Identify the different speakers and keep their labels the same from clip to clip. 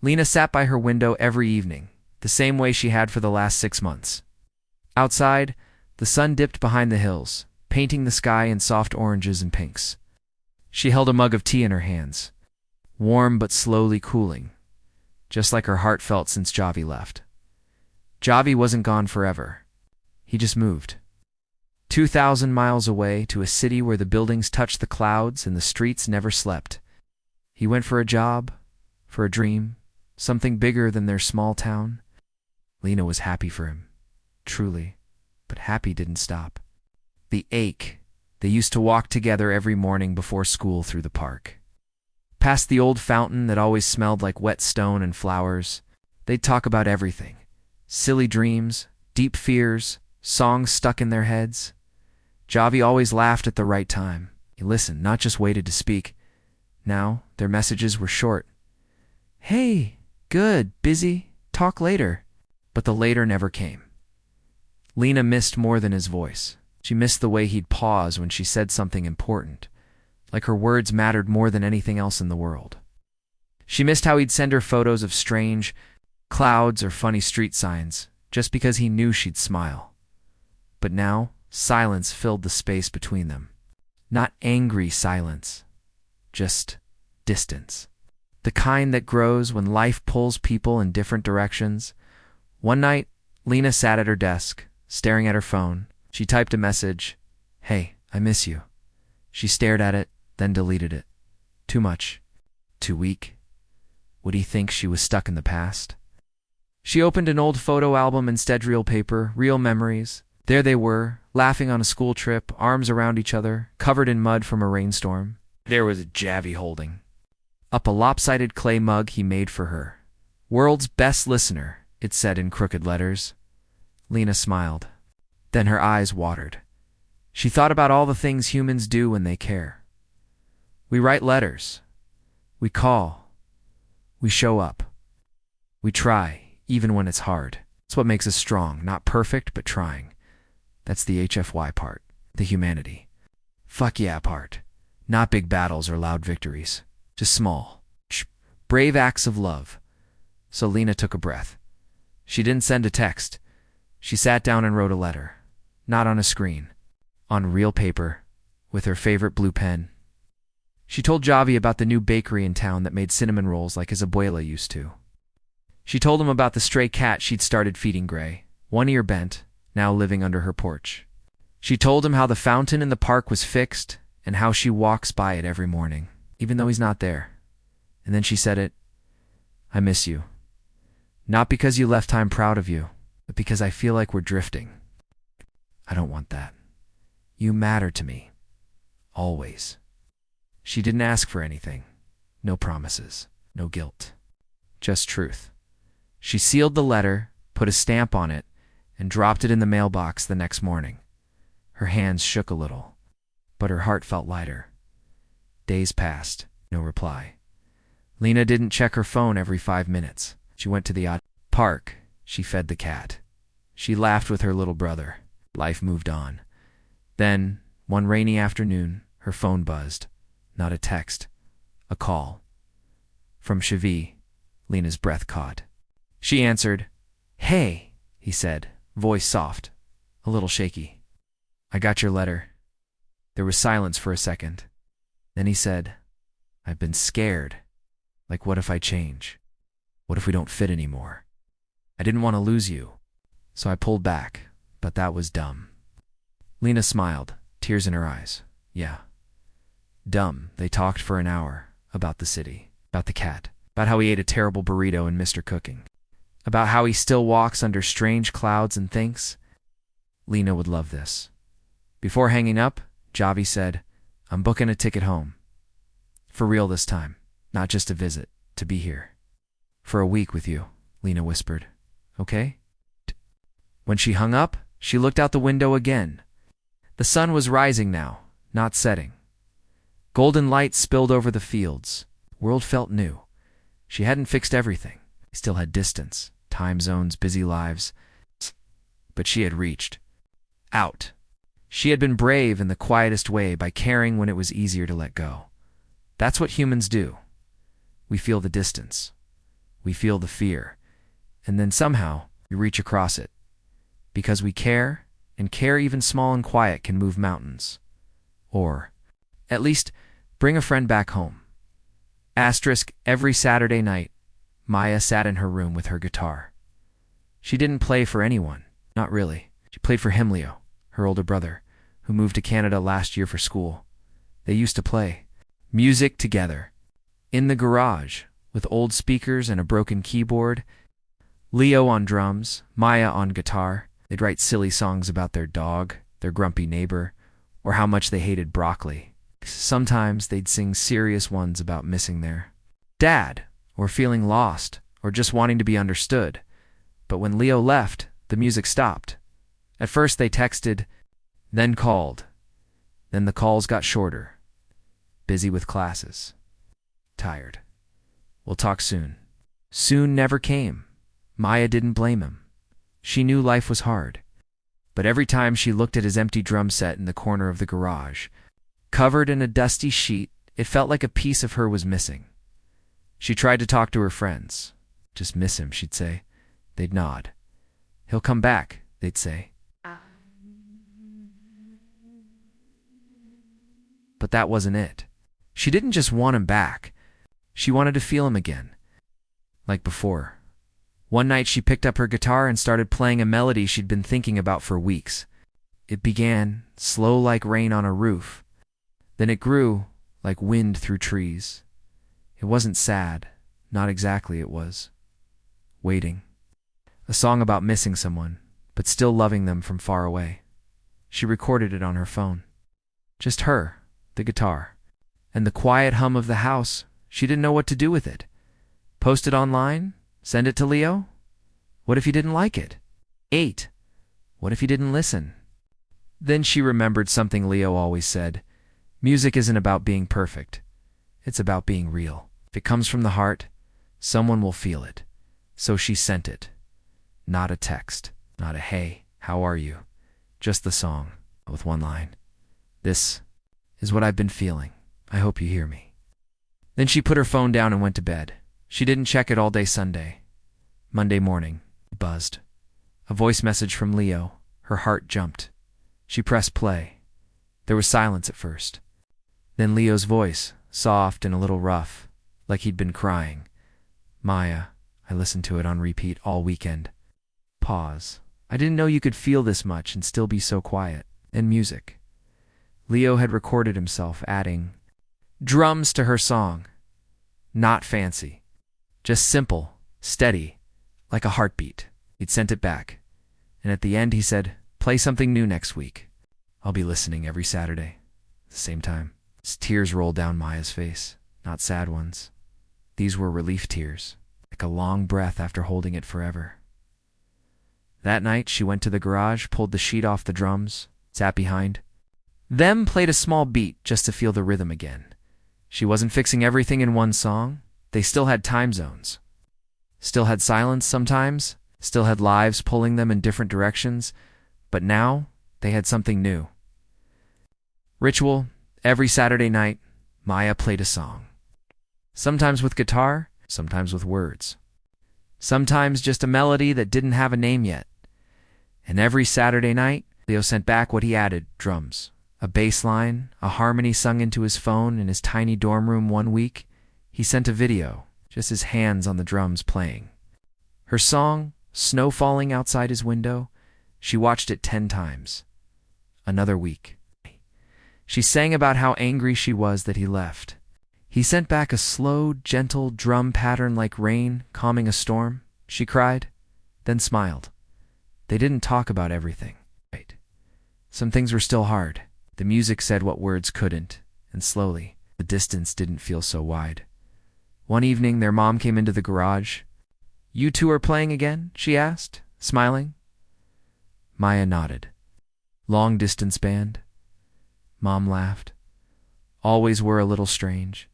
Speaker 1: Lena sat by her window every evening, the same way she had for the last 6 months. Outside, the sun dipped behind the hills, painting the sky in soft oranges and pinks. She held a mug of tea in her hands, warm but slowly cooling, just like her heart felt since Javi left. Javi wasn't gone forever. He just moved. 2,000 miles away to a city where the buildings touched the clouds and the streets never slept. He went for a job, for a dream, something bigger than their small town. Lena was happy for him, truly, but happy didn't stop. The ache. They used to walk together every morning before school through the park. Past the old fountain that always smelled like wet stone and flowers, they'd talk about everything. Silly dreams, deep fears, songs stuck in their heads. Javi always laughed at the right time. He listened, not just waited to speak. Now, their messages were short. Hey, good, busy, talk later. But the later never came. Lena missed more than his voice. She missed the way he'd pause when she said something important, like her words mattered more than anything else in the world. She missed how he'd send her photos of strange clouds or funny street signs, just because he knew she'd smile. But now, silence filled the space between them. Not angry silence, just distance. The kind that grows when life pulls people in different directions. One night, Lena sat at her desk, staring at her phone. She typed a message, "Hey, I miss you." She stared at it, then deleted it. Too much. Too weak. Would he think she was stuck in the past? She opened an old photo album instead, real paper, real memories. There they were, laughing on a school trip, arms around each other, covered in mud from a rainstorm. There was Javi holding up a lopsided clay mug he made for her. "World's best listener," it said in crooked letters. Lena smiled. Then her eyes watered. She thought about all the things humans do when they care. We write letters. We call. We show up. We try, even when it's hard. It's what makes us strong, not perfect, but trying. That's the HFY part, the humanity. Fuck yeah part. Not big battles or loud victories. Just small, brave acts of love. So Lena took a breath. She didn't send a text. She sat down and wrote a letter. Not on a screen. On real paper, with her favorite blue pen. She told Javi about the new bakery in town that made cinnamon rolls like his abuela used to. She told him about the stray cat she'd started feeding Gray, one ear bent, now living under her porch. She told him how the fountain in the park was fixed and how she walks by it every morning, even though he's not there. And then she said it, "I miss you. Not because you left, I'm proud of you, but because I feel like we're drifting. I don't want that. You matter to me. Always." She didn't ask for anything. No promises. No guilt. Just truth. She sealed the letter, put a stamp on it, and dropped it in the mailbox the next morning. Her hands shook a little, but her heart felt lighter. Days passed. No reply. Lena didn't check her phone every 5 minutes. She went to the park. She fed the cat. She laughed with her little brother. Life moved on. Then, one rainy afternoon, her phone buzzed. Not a text. A call. From Chevi. Lena's breath caught. She answered. "Hey," he said, voice soft, a little shaky. "I got your letter." There was silence for a second. Then he said, "I've been scared. Like, what if I change? What if we don't fit anymore? I didn't want to lose you, so I pulled back, but that was dumb." Lena smiled, tears in her eyes. Yeah. Dumb. They talked for an hour about the city, about the cat, about how he ate a terrible burrito and missed her cooking, about how he still walks under strange clouds and thinks. Lena would love this. Before hanging up, Javi said, "I'm booking a ticket home. For real this time, not just a visit, to be here. For a week with you," Lena whispered. "Okay?" When she hung up, she looked out the window again. The sun was rising now, not setting. Golden light spilled over the fields. The world felt new. She hadn't fixed everything. Still had distance, time zones, busy lives. But she had reached out. She had been brave in the quietest way by caring when it was easier to let go. That's what humans do. We feel the distance. We feel the fear, and then somehow we reach across it. Because we care, and care even small and quiet can move mountains. Or, at least, bring a friend back home. Every Saturday night, Maya sat in her room with her guitar. She didn't play for anyone, not really. She played for him, Leo, her older brother, who moved to Canada last year for school. They used to play music together. In the garage, with old speakers and a broken keyboard. Leo on drums, Maya on guitar. They'd write silly songs about their dog, their grumpy neighbor, or how much they hated broccoli. Sometimes they'd sing serious ones about missing their dad, or feeling lost, or just wanting to be understood. But when Leo left, the music stopped. At first they texted, then called. Then the calls got shorter. Busy with classes. Tired. We'll talk soon. Soon never came. Maya didn't blame him. She knew life was hard. But every time she looked at his empty drum set in the corner of the garage, covered in a dusty sheet, it felt like a piece of her was missing. She tried to talk to her friends. Just miss him, she'd say. They'd nod. He'll come back, they'd say. But that wasn't it. She didn't just want him back. She wanted to feel him again. Like before. One night she picked up her guitar and started playing a melody she'd been thinking about for weeks. It began, slow like rain on a roof. Then it grew, like wind through trees. It wasn't sad. Not exactly, it was. Waiting. A song about missing someone, but still loving them from far away. She recorded it on her phone. Just her, the guitar, and the quiet hum of the house. She didn't know what to do with it. Post it online? Send it to Leo? What if he didn't like it? 8. What if he didn't listen? Then she remembered something Leo always said. Music isn't about being perfect. It's about being real. If it comes from the heart, someone will feel it. So she sent it. Not a text. Not a hey, how are you? Just the song, with one line. This is what I've been feeling. I hope you hear me. Then she put her phone down and went to bed. She didn't check it all day Sunday. Monday morning, it buzzed. A voice message from Leo. Her heart jumped. She pressed play. There was silence at first. Then Leo's voice, soft and a little rough, like he'd been crying. Maya, I listened to it on repeat all weekend. Pause. I didn't know you could feel this much and still be so quiet. And music. Leo had recorded himself adding drums to her song. Not fancy. Just simple, steady, like a heartbeat. He'd sent it back. And at the end he said, play something new next week. I'll be listening every Saturday. At the same time. His tears rolled down Maya's face. Not sad ones. These were relief tears. Like a long breath after holding it forever. That night she went to the garage, pulled the sheet off the drums, sat behind. Them played a small beat just to feel the rhythm again. She wasn't fixing everything in one song. They still had time zones. Still had silence sometimes. Still had lives pulling them in different directions. But now they had something new. Ritual. Every Saturday night, Maya played a song. Sometimes with guitar, sometimes with words. Sometimes just a melody that didn't have a name yet. And every Saturday night, Leo sent back what he added, drums. A bass line, a harmony sung into his phone in his tiny dorm room one week. He sent a video, just his hands on the drums playing. Her song, Snow Falling Outside His Window, she watched it 10 times. Another week. She sang about how angry she was that he left. He sent back a slow, gentle drum pattern like rain calming a storm. She cried, then smiled. They didn't talk about everything. Right. Some things were still hard. The music said what words couldn't, and slowly, the distance didn't feel so wide. One evening, their mom came into the garage. You two are playing again? She asked, smiling. Maya nodded. Long distance band? Mom laughed. Always were a little strange.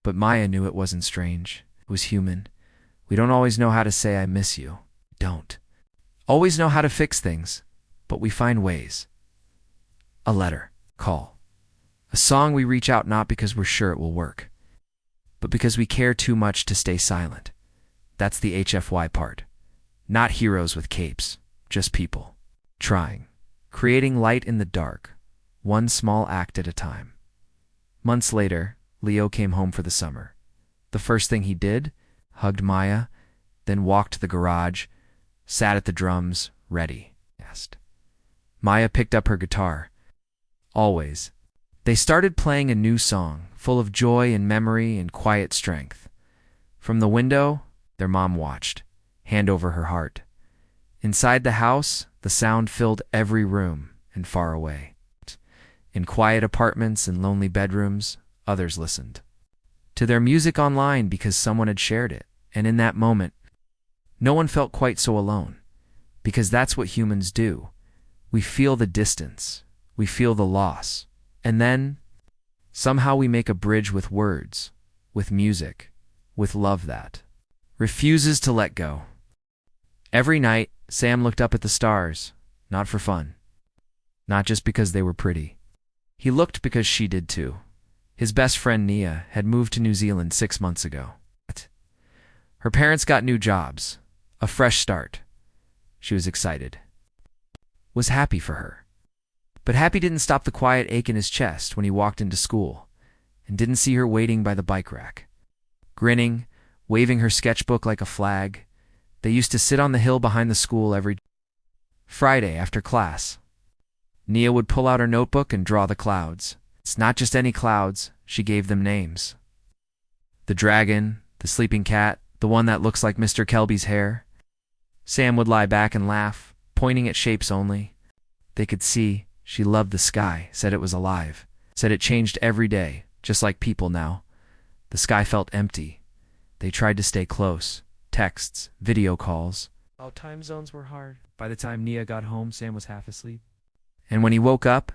Speaker 1: But Maya knew it wasn't strange. It was human. We don't always know how to say I miss you. Don't. Always know how to fix things, but we find ways. A letter. Call. A song we reach out not because we're sure it will work, but because we care too much to stay silent. That's the HFY part. Not heroes with capes, just people. Trying. Creating light in the dark, one small act at a time. Months later, Leo came home for the summer. The first thing he did, hugged Maya, then walked to the garage, sat at the drums, ready. Maya picked up her guitar. Always. They started playing a new song, full of joy and memory and quiet strength. From the window, their mom watched, hand over her heart. Inside the house, the sound filled every room and far away. In quiet apartments and lonely bedrooms, others listened. To their music online because someone had shared it, and in that moment, no one felt quite so alone. Because that's what humans do. We feel the distance, we feel the loss, and then, somehow we make a bridge with words, with music, with love that refuses to let go. Every night, Sam looked up at the stars, not for fun. Not just because they were pretty. He looked because she did too. His best friend Nia had moved to New Zealand 6 months ago. Her parents got new jobs, a fresh start. She was excited. Was happy for her. But happy didn't stop the quiet ache in his chest when he walked into school and didn't see her waiting by the bike rack. Grinning, waving her sketchbook like a flag, they used to sit on the hill behind the school every Friday after class. Nia would pull out her notebook and draw the clouds. It's not just any clouds, she gave them names. The dragon, the sleeping cat, the one that looks like Mr. Kelby's hair. Sam would lie back and laugh, pointing at shapes only. They could see she loved the sky, said it was alive, said it changed every day, just like people now. The sky felt empty. They tried to stay close. Texts, video calls. Oh, time zones were hard. By the time Nia got home, Sam was half asleep. And when he woke up,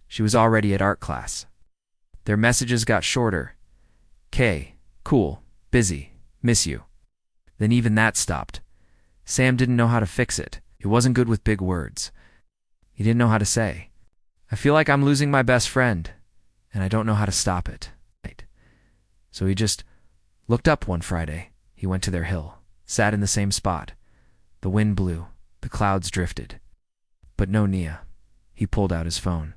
Speaker 1: she was already at art class. Their messages got shorter. K, cool, busy, miss you. Then even that stopped. Sam didn't know how to fix it. He wasn't good with big words. He didn't know how to say, I feel like I'm losing my best friend, and I don't know how to stop it. So he just looked up one Friday. He went to their hill, sat in the same spot. The wind blew, the clouds drifted. But no Nia. He pulled out his phone,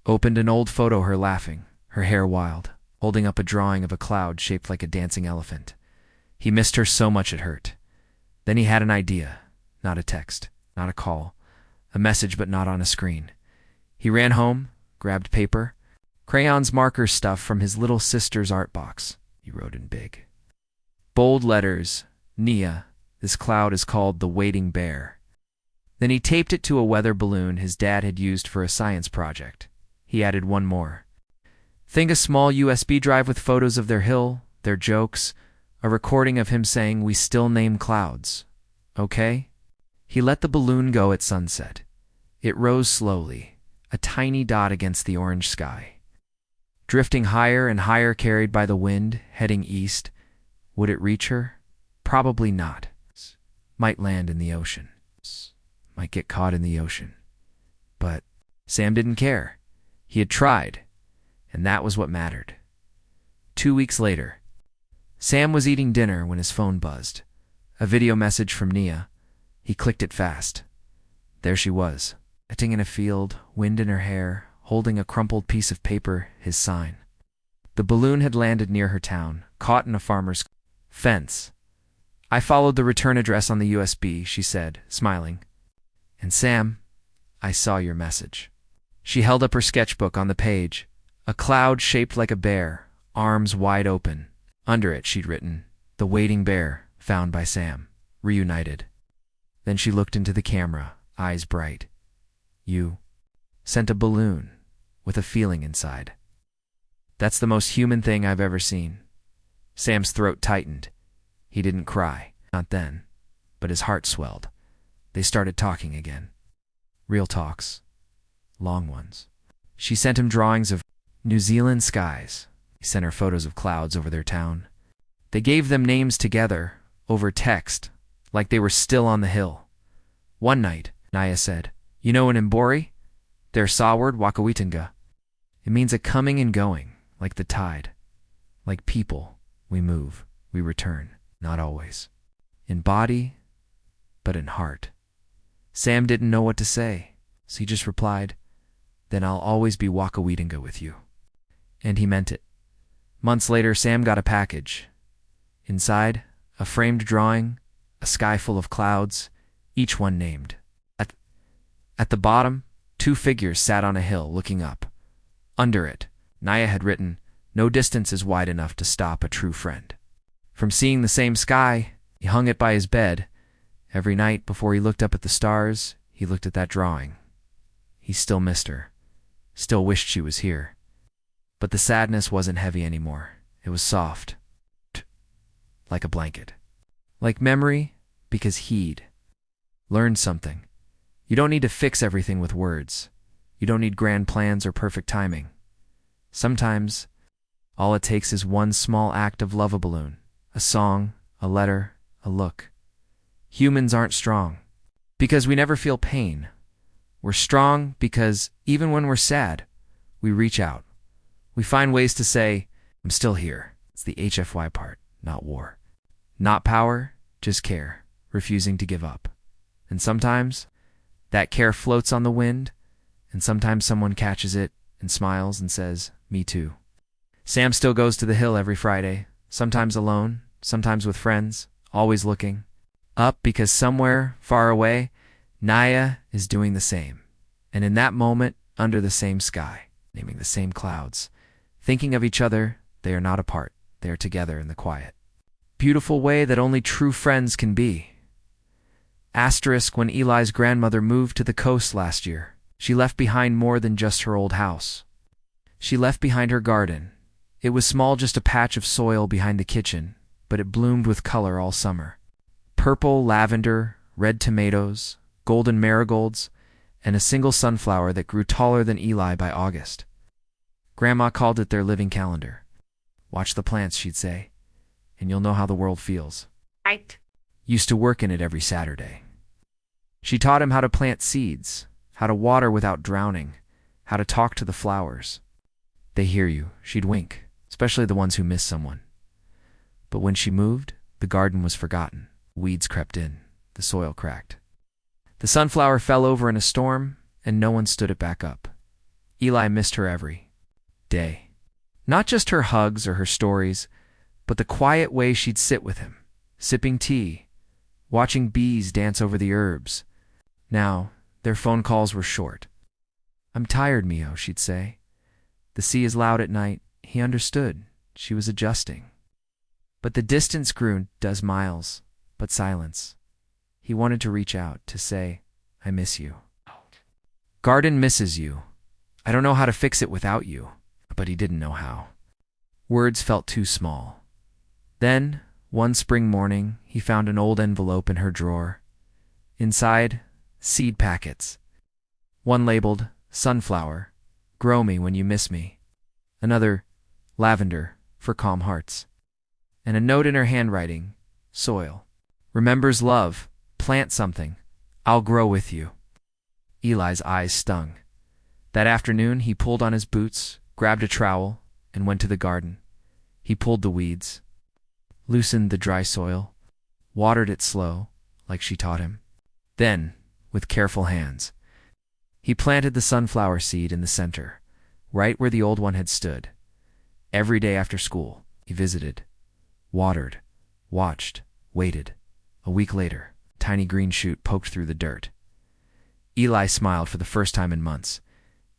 Speaker 1: opened an old photo, her laughing, her hair wild, holding up a drawing of a cloud shaped like a dancing elephant. He missed her so much it hurt. Then he had an idea, not a text, not a call, a message but not on a screen. He ran home, grabbed paper, crayons, markers, stuff from his little sister's art box. He wrote in big, bold letters, Nia, this cloud is called the Waiting Bear. Then he taped it to a weather balloon his dad had used for a science project. He added one more. Think a small USB drive with photos of their hill, their jokes, a recording of him saying, we still name clouds. Okay? He let the balloon go at sunset. It rose slowly, a tiny dot against the orange sky. Drifting higher and higher, carried by the wind, heading east. Would it reach her? Probably not. Might land in the ocean. Might get caught in the ocean. But Sam didn't care. He had tried, and that was what mattered. 2 weeks later, Sam was eating dinner when his phone buzzed. A video message from Nia. He clicked it fast. There she was, sitting in a field, wind in her hair, holding a crumpled piece of paper, his sign. The balloon had landed near her town, caught in a farmer's fence. I followed the return address on the USB, she said, smiling. And Sam, I saw your message. She held up her sketchbook. On the page, a cloud shaped like a bear, arms wide open. Under it she'd written, The Waiting Bear, found by Sam, reunited. Then she looked into the camera, eyes bright. You sent a balloon with a feeling inside. That's the most human thing I've ever seen. Sam's throat tightened. He didn't cry, not then, but his heart swelled. They started talking again. Real talks. Long ones. She sent him drawings of New Zealand skies. He sent her photos of clouds over their town. They gave them names together, over text, like they were still on the hill. One night, Nia said, You know in Mbori? Their saw word, Wakawitinga. It means a coming and going, like the tide. Like people, we move, we return, not always. in body, but in heart. Sam didn't know what to say, so he just replied, "Then I'll always be Wakaweetinga with you." And he meant it. Months later, Sam got a package. Inside, a framed drawing, a sky full of clouds, each one named. At the bottom, two figures sat on a hill looking up. Under it, Naya had written, "No distance is wide enough to stop a true friend." From seeing the same sky, he hung it by his bed. Every night before he looked up at the stars, he looked at that drawing. He still missed her, still wished she was here. But the sadness wasn't heavy anymore. It was soft, like a blanket. Like memory, because he'd learned something. You don't need to fix everything with words. You don't need grand plans or perfect timing. Sometimes, all it takes is one small act of love-a-balloon, a song, a letter, a look. Humans aren't strong because we never feel pain. We're strong because even when we're sad, we reach out. We find ways to say, "I'm still here." It's the HFY part, not war. Not power, just care, refusing to give up. And sometimes, that care floats on the wind, and sometimes someone catches it and smiles and says, "Me too." Sam still goes to the hill every Friday, sometimes alone, sometimes with friends, always looking up because somewhere far away, Naya is doing the same. And in that moment, under the same sky, naming the same clouds, thinking of each other, they are not apart. They are together in the quiet, beautiful way that only true friends can be. Asterisk when Eli's grandmother moved to the coast last year, she left behind more than just her old house. She left behind her garden. It was small, just a patch of soil behind the kitchen, but it bloomed with color all summer. Purple lavender, red tomatoes, golden marigolds, and a single sunflower that grew taller than Eli by August. Grandma called it their living calendar. "Watch the plants," she'd say, "and you'll know how the world feels."
Speaker 2: Right.
Speaker 1: Used to work in it every Saturday. She taught him how to plant seeds, how to water without drowning, how to talk to the flowers. "They hear you," she'd wink, especially the ones who miss someone. But when she moved, the garden was forgotten. Weeds crept in. The soil cracked. The sunflower fell over in a storm, and no one stood it back up. Eli missed her every day. Not just her hugs or her stories, but the quiet way she'd sit with him, sipping tea, watching bees dance over the herbs. Now, their phone calls were short. "I'm tired, Mio," she'd say. The sea is loud at night. He understood. She was adjusting. But the distance grew, does miles, but silence. He wanted to reach out, to say, "I miss you. Garden misses you. I don't know how to fix it without you." But he didn't know how. Words felt too small. Then, one spring morning, he found an old envelope in her drawer. Inside, seed packets. One labeled, "Sunflower, grow me when you miss me." Another, "Lavender, for calm hearts." And a note in her handwriting, "Soil. Remembers love. Plant something. I'll grow with you." Eli's eyes stung. That afternoon, he pulled on his boots, grabbed a trowel, and went to the garden. He pulled the weeds, loosened the dry soil, watered it slow, like she taught him. Then, with careful hands, he planted the sunflower seed in the center, right where the old one had stood. Every day after school, he visited, watered, watched, waited. A week later, a tiny green shoot poked through the dirt. Eli smiled for the first time in months.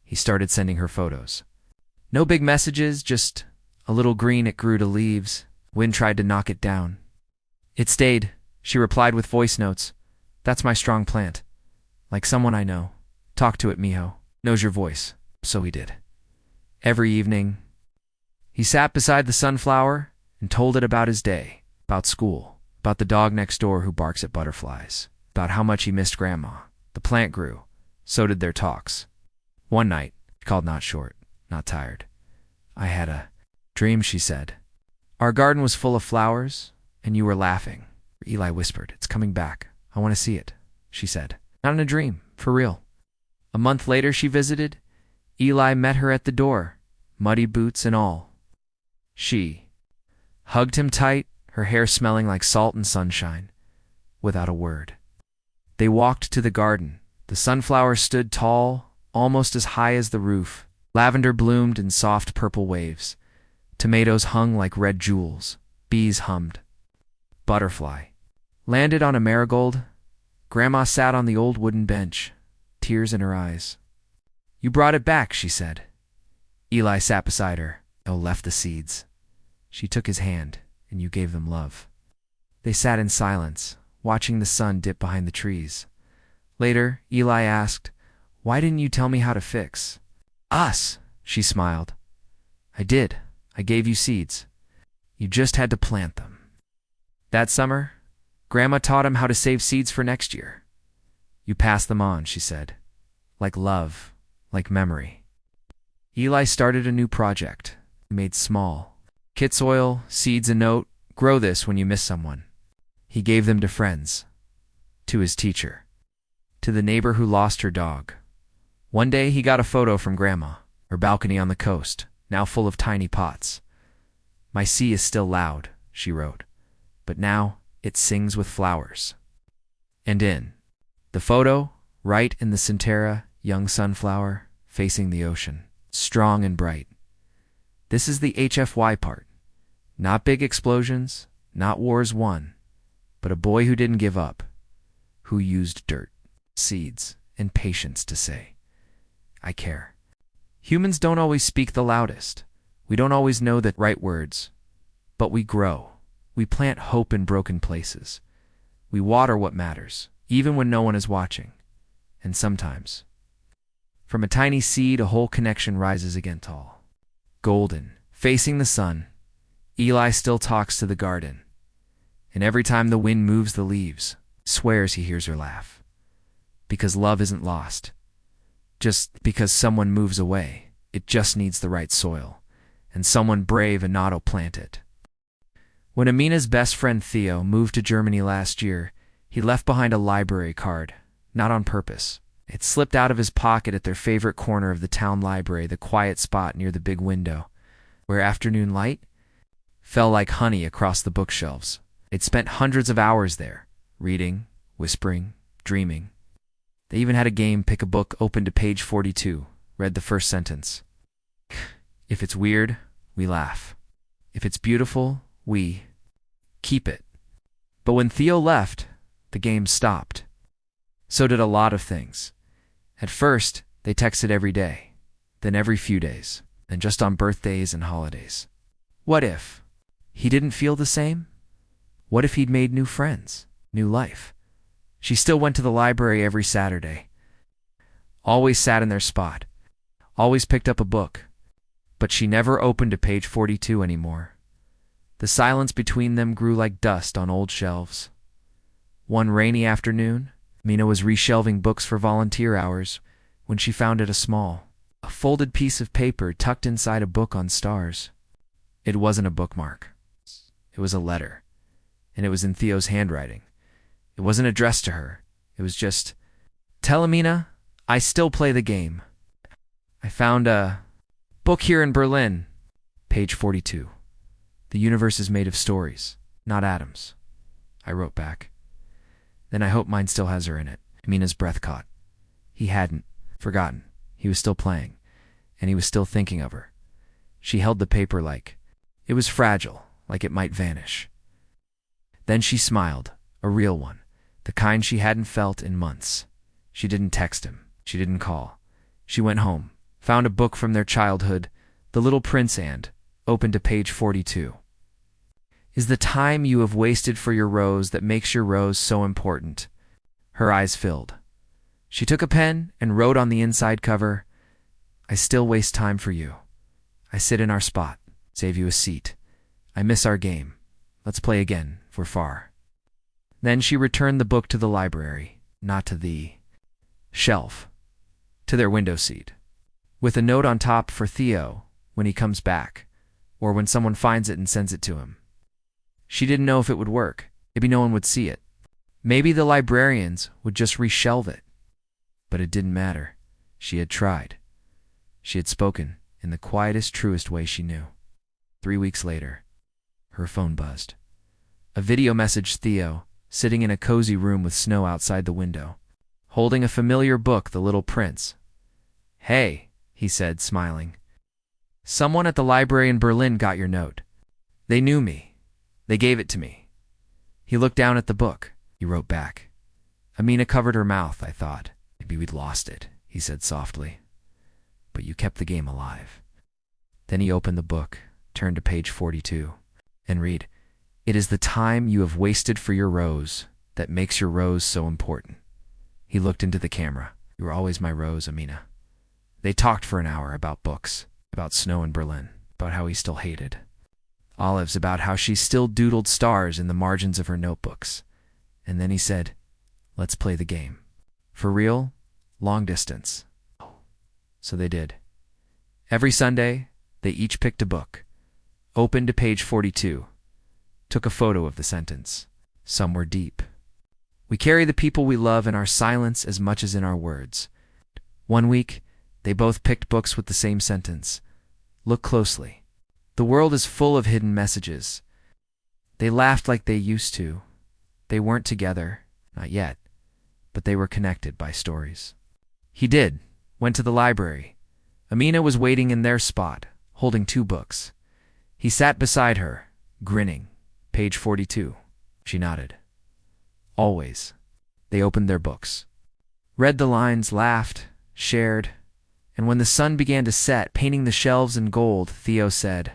Speaker 1: He started sending her photos. No big messages, just a little green. It grew to leaves. Wind tried to knock it down. It stayed, she replied with voice notes. "That's my strong plant. Like someone I know. Talk to it, Miho. Knows your voice." So he did. Every evening, he sat beside the sunflower and told it about his day, about school, about the dog next door who barks at butterflies, about how much he missed Grandma. The plant grew. So did their talks. One night, she called, not short, not tired. "I had a dream," she said. "Our garden was full of flowers, and you were laughing." Eli whispered, "It's coming back. I want to see it," she said. "Not in a dream, for real." A month later, she visited. Eli met her at the door, muddy boots and all. She hugged him tight, her hair smelling like salt and sunshine. without a word. They walked to the garden. The sunflowers stood tall, almost as high as the roof. Lavender bloomed in soft purple waves. Tomatoes hung like red jewels. Bees hummed. Butterfly landed on a marigold. Grandma sat on the old wooden bench, tears in her eyes. "You brought it back," she said. Eli sat beside her. "Oh, left the seeds." She took his hand, and you gave them love. They sat in silence, watching the sun dip behind the trees. Later, Eli asked, "Why didn't you tell me how to fix us?" She smiled. "I did. I gave you seeds. You just had to plant them." That summer, Grandma taught him how to save seeds for next year. "You pass them on," she said. "Like love, like memory." Eli started a new project, made small. Kit soil, seeds, a note. "Grow this when you miss someone." He gave them to friends, to his teacher, to the neighbor who lost her dog. One day he got a photo from Grandma, her balcony on the coast, now full of tiny pots. "My sea is still loud," she wrote, "but now it sings with flowers." And in the photo, right in the Centera, young sunflower, facing the ocean, strong and bright. This is the HFY part. Not big explosions, not wars won, but a boy who didn't give up, who used dirt, seeds, and patience to say, "I care." Humans don't always speak the loudest. We don't always know the right words, but we grow. We plant hope in broken places. We water what matters, even when no one is watching. And sometimes, from a tiny seed, a whole connection rises again tall. Golden, facing the sun, Eli still talks to the garden. And every time the wind moves the leaves, swears he hears her laugh. Because love isn't lost. Just because someone moves away, it just needs the right soil. And someone brave and not will plant it. When Amina's best friend Theo moved to Germany last year, he left behind a library card, not on purpose. It slipped out of his pocket at their favorite corner of the town library, the quiet spot near the big window, where afternoon light fell like honey across the bookshelves. They'd spent hundreds of hours there, reading, whispering, dreaming. They even had a game, pick a book, open to page 42, read the first sentence. If it's weird, we laugh. If it's beautiful, we keep it. But when Theo left, the game stopped. So did a lot of things. At first, they texted every day, then every few days, then just on birthdays and holidays. What if he didn't feel the same? What if he'd made new friends, new life? She still went to the library every Saturday, always sat in their spot, always picked up a book, but she never opened to page 42 anymore. The silence between them grew like dust on old shelves. One rainy afternoon, Mina was reshelving books for volunteer hours when she found it a folded piece of paper tucked inside a book on stars. It wasn't a bookmark. It was a letter, and it was in Theo's handwriting. It wasn't addressed to her. It was just, "Tell Amina, I still play the game. I found a book here in Berlin." Page 42. "The universe is made of stories, not atoms," I wrote back. "Then I hope mine still has her in it." Amina's breath caught. He hadn't forgotten. He was still playing, and he was still thinking of her. She held the paper like it was fragile, like it might vanish. Then she smiled, a real one, the kind she hadn't felt in months. She didn't text him. She didn't call. She went home, found a book from their childhood, The Little Prince, and opened to page 42. "Is the time you have wasted for your rose that makes your rose so important?" Her eyes filled. She took a pen and wrote on the inside cover, "I still waste time for you. I sit in our spot, save you a seat. I miss our game. Let's play again, if we're far." Then she returned the book to the library, not to the shelf, to their window seat, with a note on top for Theo when he comes back, or when someone finds it and sends it to him. She didn't know if it would work. Maybe no one would see it. Maybe the librarians would just reshelve it. But it didn't matter. She had tried. She had spoken in the quietest, truest way she knew. 3 weeks later, her phone buzzed. A video message, "Theo, sitting in a cozy room with snow outside the window, holding a familiar book, The Little Prince. "Hey," he said, smiling. "Someone at the library in Berlin got your note. They knew me. They gave it to me." He looked down at the book. He wrote back. "Amina covered her mouth, I thought. Maybe we'd lost it," he said softly. "But you kept the game alive." Then he opened the book, turned to page 42, and read, "It is the time you have wasted for your rose that makes your rose so important." He looked into the camera. "You were always my rose, Amina." They talked for an hour about books, about snow in Berlin, about how he still hated olives, about how she still doodled stars in the margins of her notebooks. And then he said, "Let's play the game. For real, long distance." So they did. Every Sunday, they each picked a book, opened to page 42, took a photo of the sentence. Some were deep. "We carry the people we love in our silence as much as in our words." One week, they both picked books with the same sentence. "Look closely. The world is full of hidden messages." They laughed like they used to. They weren't together, not yet, but they were connected by stories. He went to the library. Amina was waiting in their spot, holding 2 books. He sat beside her, grinning. "Page 42. She nodded. "Always." They opened their books, read the lines, laughed, shared, and when the sun began to set, painting the shelves in gold, Theo said,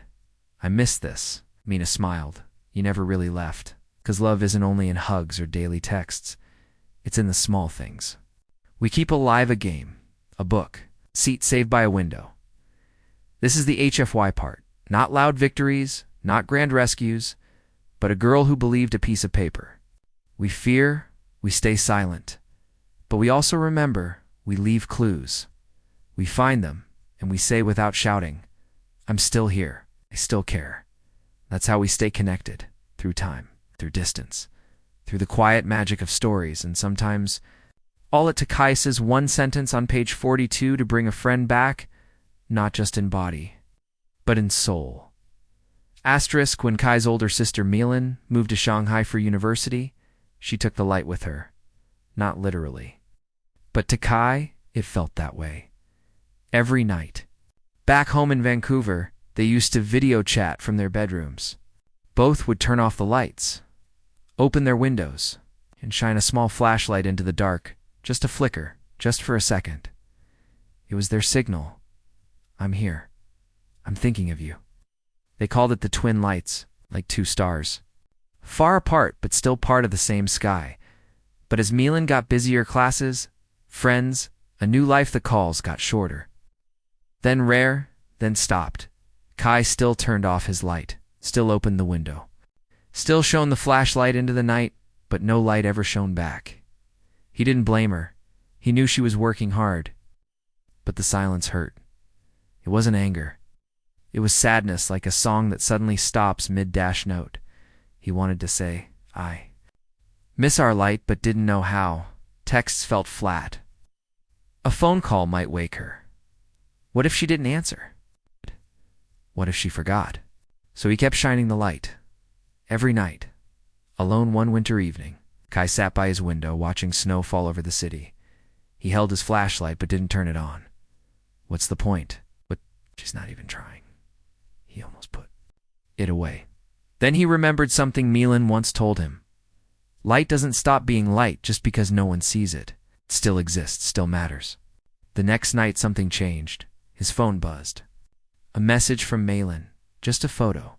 Speaker 1: "I miss this." Mina smiled. "You never really left, 'cause love isn't only in hugs or daily texts. It's in the small things. We keep alive a game, a book, seat saved by a window. This is the HFY part. Not loud victories, not grand rescues, but a girl who believed a piece of paper. We fear, we stay silent, but we also remember, we leave clues. We find them, and we say without shouting, 'I'm still here, I still care.' That's how we stay connected, through time, through distance, through the quiet magic of stories, and sometimes all it to Kai's one sentence on page 42 to bring a friend back, not just in body, but in soul." Asterisk, when Kai's older sister Milan moved to Shanghai for university, she took the light with her. Not literally. But to Kai, it felt that way. Every night. Back home in Vancouver, they used to video chat from their bedrooms. Both would turn off the lights, open their windows, and shine a small flashlight into the dark, just a flicker, just for a second. It was their signal. "I'm here. I'm thinking of you." They called it the twin lights, like 2 stars. Far apart, but still part of the same sky. But as Milan got busier classes, friends, a new life, the calls got shorter. Then rare, then stopped. Kai still turned off his light, still opened the window, still shone the flashlight into the night, but no light ever shone back. He didn't blame her. He knew she was working hard. But the silence hurt. It wasn't anger. It was sadness, like a song that suddenly stops mid-dash note. He wanted to say, "I miss our light," but didn't know how. Texts felt flat. A phone call might wake her. What if she didn't answer? What if she forgot? So he kept shining the light. Every night. Alone one winter evening, Kai sat by his window watching snow fall over the city. He held his flashlight but didn't turn it on. What's the point? But she's not even trying. He almost put it away. Then he remembered something Milan once told him. Light doesn't stop being light just because no one sees it. It still exists, still matters. The next night something changed. His phone buzzed. A message from Malin. Just a photo.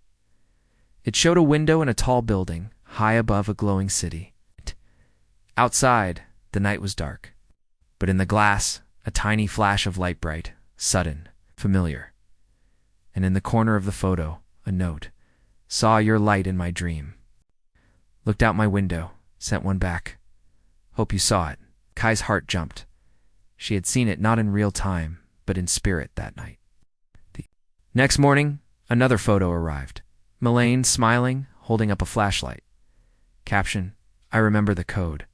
Speaker 1: It showed a window in a tall building, high above a glowing city. Outside, the night was dark. But in the glass, a tiny flash of light, bright, sudden, familiar. And in the corner of the photo, a note. "Saw your light in my dream. Looked out my window, sent one back. Hope you saw it." Kai's heart jumped. She had seen it not in real time, but in spirit that night. The next morning, another photo arrived. Melaine, smiling, holding up a flashlight. Caption, "I remember the code."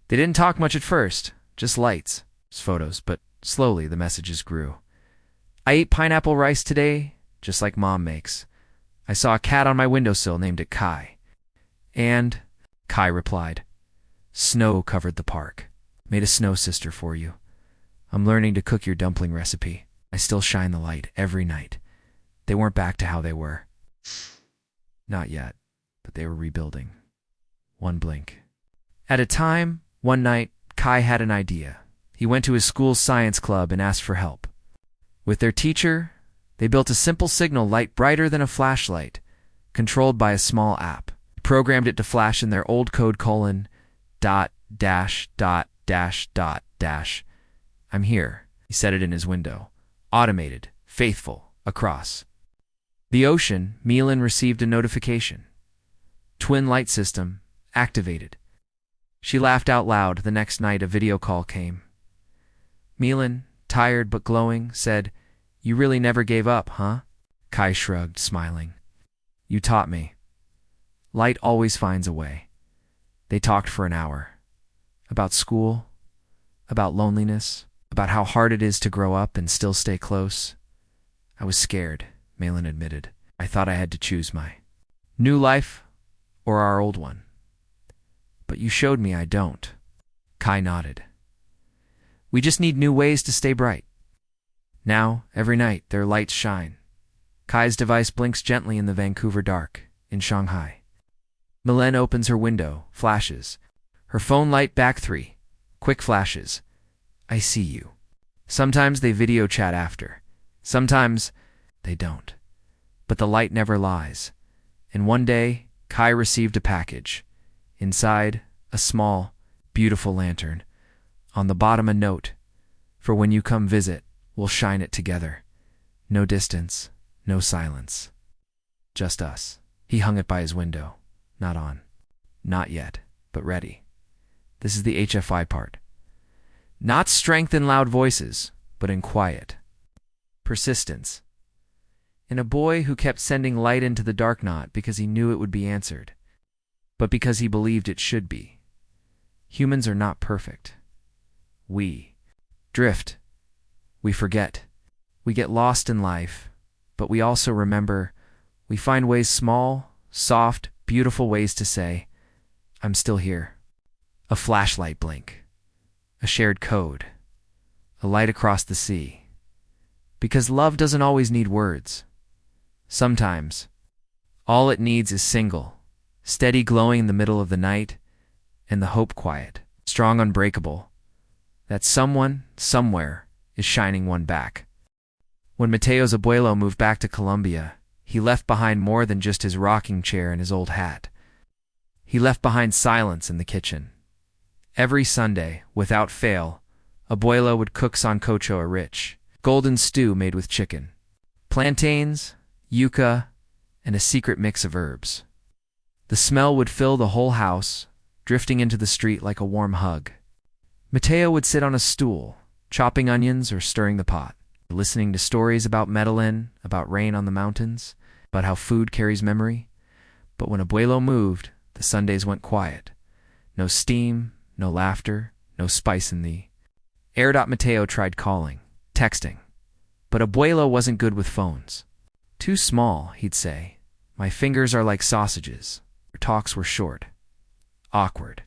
Speaker 1: They didn't talk much at first, just lights, photos, but slowly the messages grew. "I ate pineapple rice today, just like Mom makes. I saw a cat on my windowsill, named it Kai." And Kai replied. Snow covered the park. Made a snow sister for you. I'm learning to cook your dumpling recipe. I still shine the light every night. They weren't back to how they were. Not yet, but they were rebuilding. One blink. At a time, one night, Kai had an idea. He went to his school's science club and asked for help. With their teacher, they built a simple signal light brighter than a flashlight, controlled by a small app. He programmed it to flash in their old code : dot, dash, dot, dash, dot, dash. I'm here. He set it in his window. Automated, faithful, across. The ocean, Milan received a notification. Twin light system, activated. She laughed out loud. The next night a video call came. Milan, tired but glowing, said, You really never gave up, huh? Kai shrugged, smiling. You taught me. Light always finds a way. They talked for an hour. About school, about loneliness, about how hard it is to grow up and still stay close. I was scared, Malin admitted. I thought I had to choose my new life or our old one. But you showed me I don't. Kai nodded. We just need new ways to stay bright. Now, every night, their lights shine. Kai's device blinks gently in the Vancouver dark, in Shanghai. Milan opens her window, flashes. Her phone light back 3. Quick flashes. I see you. Sometimes they video chat after. Sometimes they don't. But the light never lies. And one day, Kai received a package. Inside, a small, beautiful lantern. On the bottom a note. For when you come visit, we'll shine it together. No distance, no silence. Just us. He hung it by his window. Not on. Not yet, but ready. This is the HFY part. Not strength in loud voices, but in quiet. Persistence. In a boy who kept sending light into the dark not because he knew it would be answered, but because he believed it should be. Humans are not perfect. We drift. We forget. We get lost in life, but we also remember. We find ways, small, soft, beautiful ways to say, I'm still here. A flashlight blink. A shared code. A light across the sea. Because love doesn't always need words. Sometimes, all it needs is single, steady glowing in the middle of the night, and the hope quiet, strong, unbreakable, that someone, somewhere, is shining one back. When Mateo's abuelo moved back to Colombia, he left behind more than just his rocking chair and his old hat. He left behind silence in the kitchen. Every Sunday, without fail, abuelo would cook sancocho, a rich, golden stew made with chicken, plantains, yuca, and a secret mix of herbs. The smell would fill the whole house, drifting into the street like a warm hug. Mateo would sit on a stool, chopping onions or stirring the pot, listening to stories about Medellin, about rain on the mountains, about how food carries memory. But when abuelo moved, the Sundays went quiet. No steam, no laughter, no spice in the air. Mateo tried calling, texting, but abuelo wasn't good with phones. Too small, he'd say. My fingers are like sausages. Our talks were short, awkward.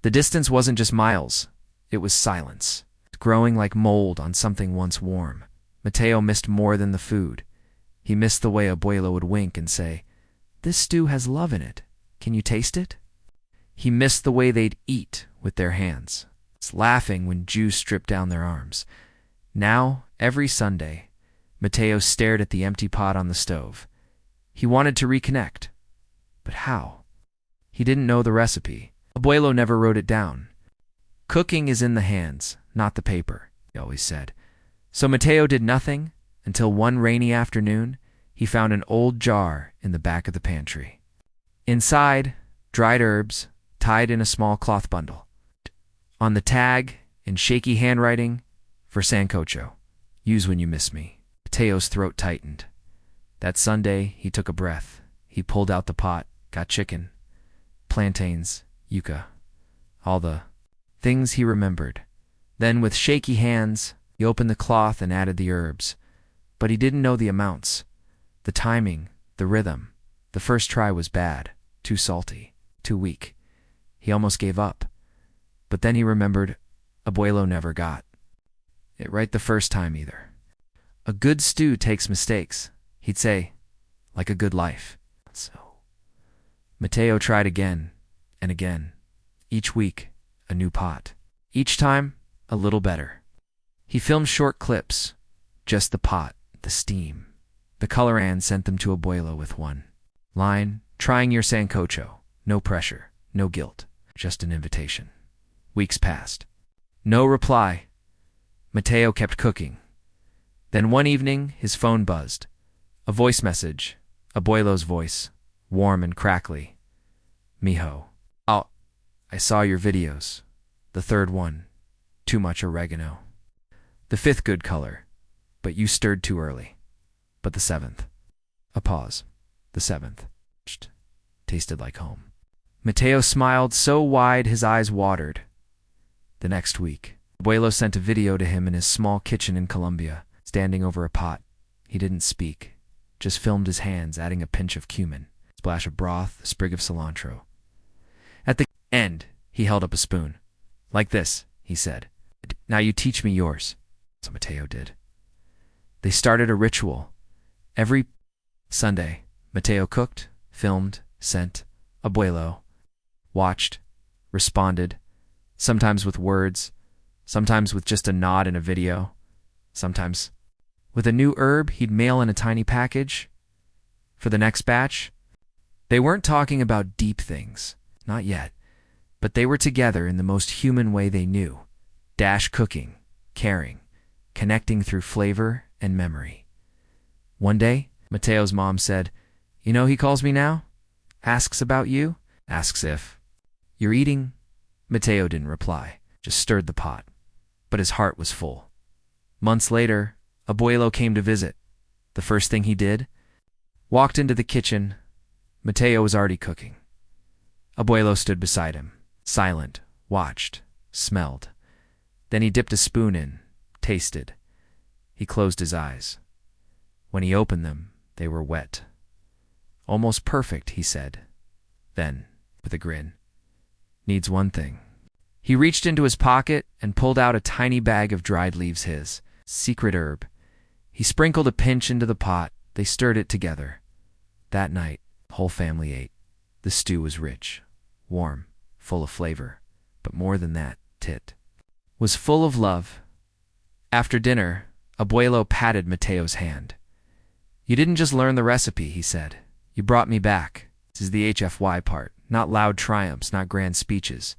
Speaker 1: The distance wasn't just miles, it was silence, growing like mold on something once warm. Mateo missed more than the food. He missed the way abuelo would wink and say, This stew has love in it. Can you taste it? He missed the way they'd eat with their hands, laughing when juice dripped down their arms. Now, every Sunday, Mateo stared at the empty pot on the stove. He wanted to reconnect. But how? He didn't know the recipe. Abuelo never wrote it down. Cooking is in the hands, not the paper, he always said. So Mateo did nothing until one rainy afternoon he found an old jar in the back of the pantry. Inside, dried herbs, tied in a small cloth bundle. On the tag, in shaky handwriting, for sancocho, use when you miss me. Mateo's throat tightened. That Sunday, he took a breath. He pulled out the pot, got chicken, plantains, yuca, all the things he remembered. Then, with shaky hands, he opened the cloth and added the herbs. But he didn't know the amounts, the timing, the rhythm. The first try was bad, too salty, too weak. He almost gave up. But then he remembered Abuelo never got it right the first time either. A good stew takes mistakes, he'd say, like a good life. So Mateo tried again and again. Each week, a new pot. Each time, a little better. He filmed short clips, just the pot, the steam. The color and sent them to Abuelo with one line, trying your sancocho. No pressure, no guilt, just an invitation. Weeks passed. No reply. Mateo kept cooking. Then one evening, his phone buzzed. A voice message, Abuelo's voice, warm and crackly. Mijo. Oh, I saw your videos. The third one, too much oregano. The fifth, good color, but you stirred too early. But the seventh. A pause. The seventh. Tasted like home. Mateo smiled so wide his eyes watered. The next week, Abuelo sent a video to him in his small kitchen in Colombia, standing over a pot. He didn't speak, just filmed his hands adding a pinch of cumin, a splash of broth, a sprig of cilantro. At the end, he held up a spoon. Like this, he said. Now you teach me yours. So Mateo did. They started a ritual. Every Sunday, Mateo cooked, filmed, sent. Abuelo watched, responded, sometimes with words, sometimes with just a nod in a video, sometimes with a new herb he'd mail in a tiny package. For the next batch, they weren't talking about deep things, not yet, but they were together in the most human way they knew. Dash cooking, caring, connecting through flavor and memory. One day, Mateo's mom said, "You know he calls me now? Asks about you, asks if you're eating." Mateo didn't reply, just stirred the pot. But his heart was full. Months later, Abuelo came to visit. The first thing he did, walked into the kitchen. Mateo was already cooking. Abuelo stood beside him, silent, watched, smelled. Then he dipped a spoon in, tasted. He closed his eyes. When he opened them, they were wet. "Almost perfect," he said. Then, with a grin, "Needs one thing." He reached into his pocket and pulled out a tiny bag of dried leaves, his secret herb. He sprinkled a pinch into the pot. They stirred it together. That night, the whole family ate. The stew was rich, warm, full of flavor. But more than that, it was full of love. After dinner, Abuelo patted Mateo's hand. "You didn't just learn the recipe," he said. "You brought me back." This is the HFY part. Not loud triumphs, not grand speeches,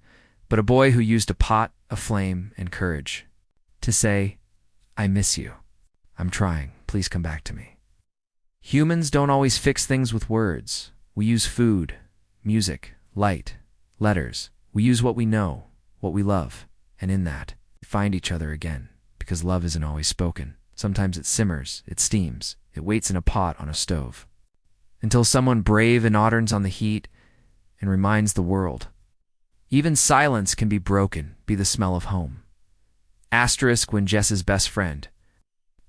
Speaker 1: but a boy who used a pot, a flame, and courage to say, "I miss you. I'm trying. Please come back to me." Humans don't always fix things with words. We use food, music, light, letters. We use what we know, what we love, and in that, we find each other again, because love isn't always spoken. Sometimes it simmers, it steams, it waits in a pot on a stove, until someone brave inaudibles on the heat and reminds the world. Even silence can be broken, be the smell of home. Asterisk when Jess's best friend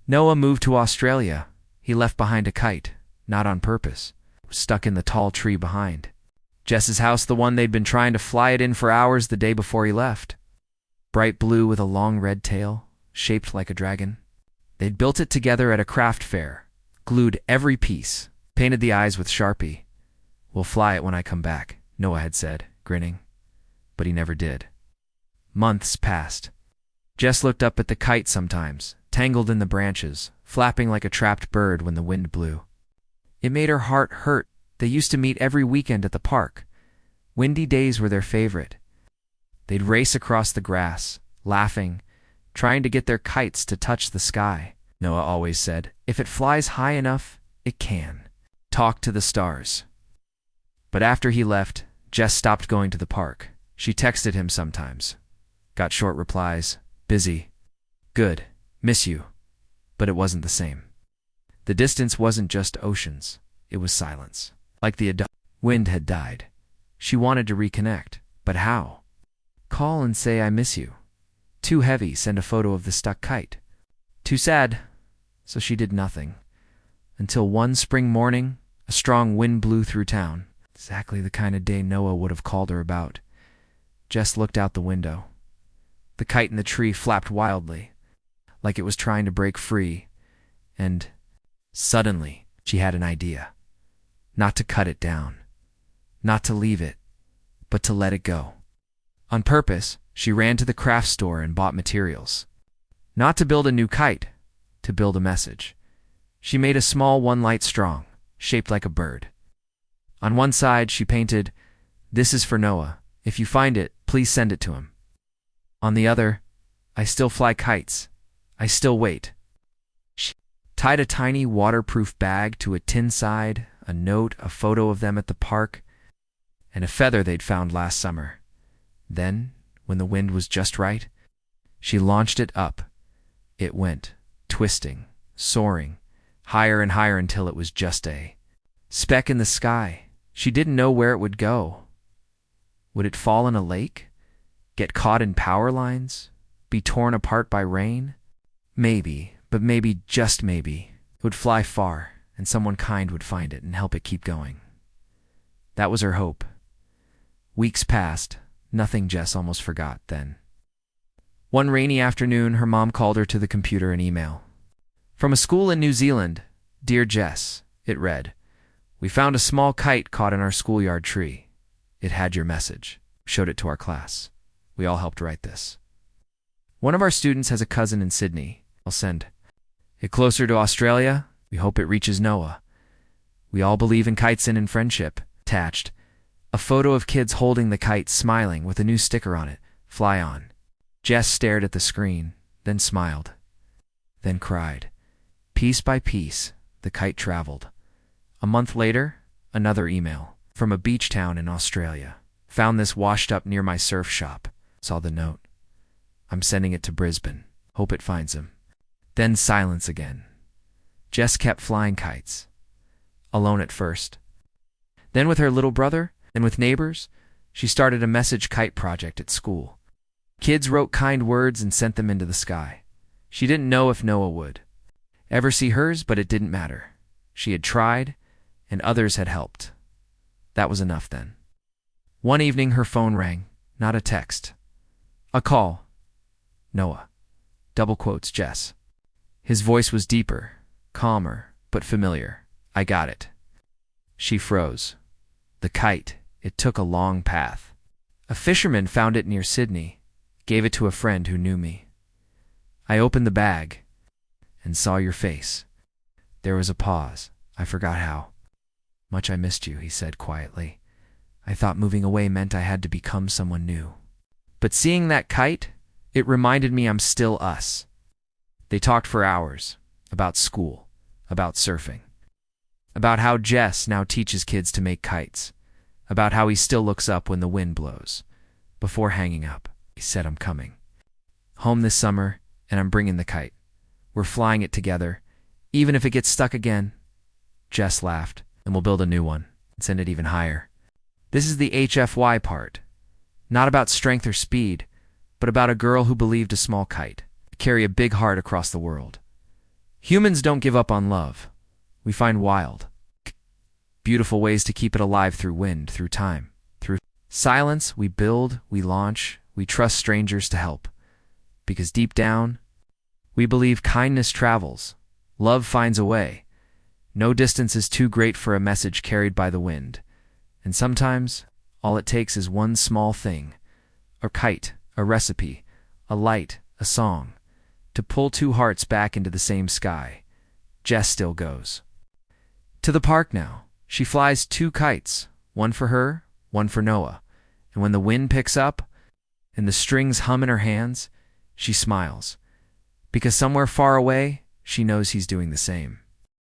Speaker 1: Noah moved to Australia. He left behind a kite, not on purpose, stuck in the tall tree behind Jess's house, the one they'd been trying to fly it in for hours the day before he left. Bright blue with a long red tail, shaped like a dragon. They'd built it together at a craft fair, glued every piece, painted the eyes with Sharpie. "We'll fly it when I come back," Noah had said, grinning. But he never did. Months passed. Jess looked up at the kite sometimes, tangled in the branches, flapping like a trapped bird when the wind blew. It made her heart hurt. They used to meet every weekend at the park. Windy days were their favorite. They'd race across the grass, laughing, trying to get their kites to touch the sky. Noah always said, "If it flies high enough, it can talk to the stars." But after he left, Jess stopped going to the park. She texted him sometimes. Got short replies. "Busy." "Good. Miss you." But it wasn't the same. The distance wasn't just oceans. It was silence. Like the wind had died. She wanted to reconnect. But how? Call and say, "I miss you." Too heavy, send a photo of the stuck kite. Too sad. So she did nothing. Until one spring morning, a strong wind blew through town. Exactly the kind of day Noah would have called her about. Jess looked out the window. The kite in the tree flapped wildly, like it was trying to break free, and suddenly she had an idea. Not to cut it down, not to leave it, but to let it go. On purpose, she ran to the craft store and bought materials. Not to build a new kite, to build a message. She made a small one-light strong, shaped like a bird. On one side, she painted, "This is for Noah. If you find it, please send it to him." On the other, "I still fly kites. I still wait." She tied a tiny waterproof bag to a tin side, a note, a photo of them at the park, and a feather they'd found last summer. Then, when the wind was just right, she launched it up. It went, twisting, soaring, higher and higher until it was just a speck in the sky. She didn't know where it would go. Would it fall in a lake? Get caught in power lines? Be torn apart by rain? Maybe, but maybe, just maybe, it would fly far, and someone kind would find it and help it keep going. That was her hope. Weeks passed, nothing Jess almost forgot then. One rainy afternoon, her mom called her to the computer and email. From a school in New Zealand, "Dear Jess," it read, "We found a small kite caught in our schoolyard tree. It had your message." Showed it to our class. We all helped write this. One of our students has a cousin in Sydney. I'll send it closer to Australia. We hope it reaches Noah. We all believe in kites and in friendship. Attached, a photo of kids holding the kite, smiling, with a new sticker on it, "Fly on." Jess stared at the screen, then smiled, then cried. Piece by piece, the kite traveled. A month later, another email from a beach town in Australia. "Found this washed up near my surf shop." Saw the note. "I'm sending it to Brisbane. Hope it finds him." Then silence again. Jess kept flying kites. Alone at first. Then with her little brother, and with neighbors, she started a message kite project at school. Kids wrote kind words and sent them into the sky. She didn't know if Noah would ever see hers, but it didn't matter. She had tried, and others had helped. That was enough then. One evening her phone rang, not a text. A call. "Noah." Double quotes, Jess. His voice was deeper, calmer, but familiar. "I got it." She froze. The kite, it took a long path. A fisherman found it near Sydney, gave it to a friend who knew me. I opened the bag and saw your face. There was a pause. I forgot how much I missed you, he said quietly. I thought moving away meant I had to become someone new. But seeing that kite, it reminded me I'm still us. They talked for hours, about school, about surfing, about how Jess now teaches kids to make kites, about how he still looks up when the wind blows. Before hanging up, he said, "I'm coming home this summer, and I'm bringing the kite. We're flying it together, even if it gets stuck again." Jess laughed, "And we'll build a new one and send it even higher." This is the HFY part. Not about strength or speed, but about a girl who believed a small kite could carry a big heart across the world. Humans don't give up on love. We find wild, beautiful ways to keep it alive through wind, through time, through silence. We build, we launch, we trust strangers to help. Because deep down, we believe kindness travels, love finds a way. No distance is too great for a message carried by the wind. And sometimes, all it takes is one small thing, a kite, a recipe, a light, a song, to pull two hearts back into the same sky. Jess still goes to the park now. She flies two kites, one for her, one for Noah. And when the wind picks up and the strings hum in her hands, she smiles. Because somewhere far away, she knows he's doing the same.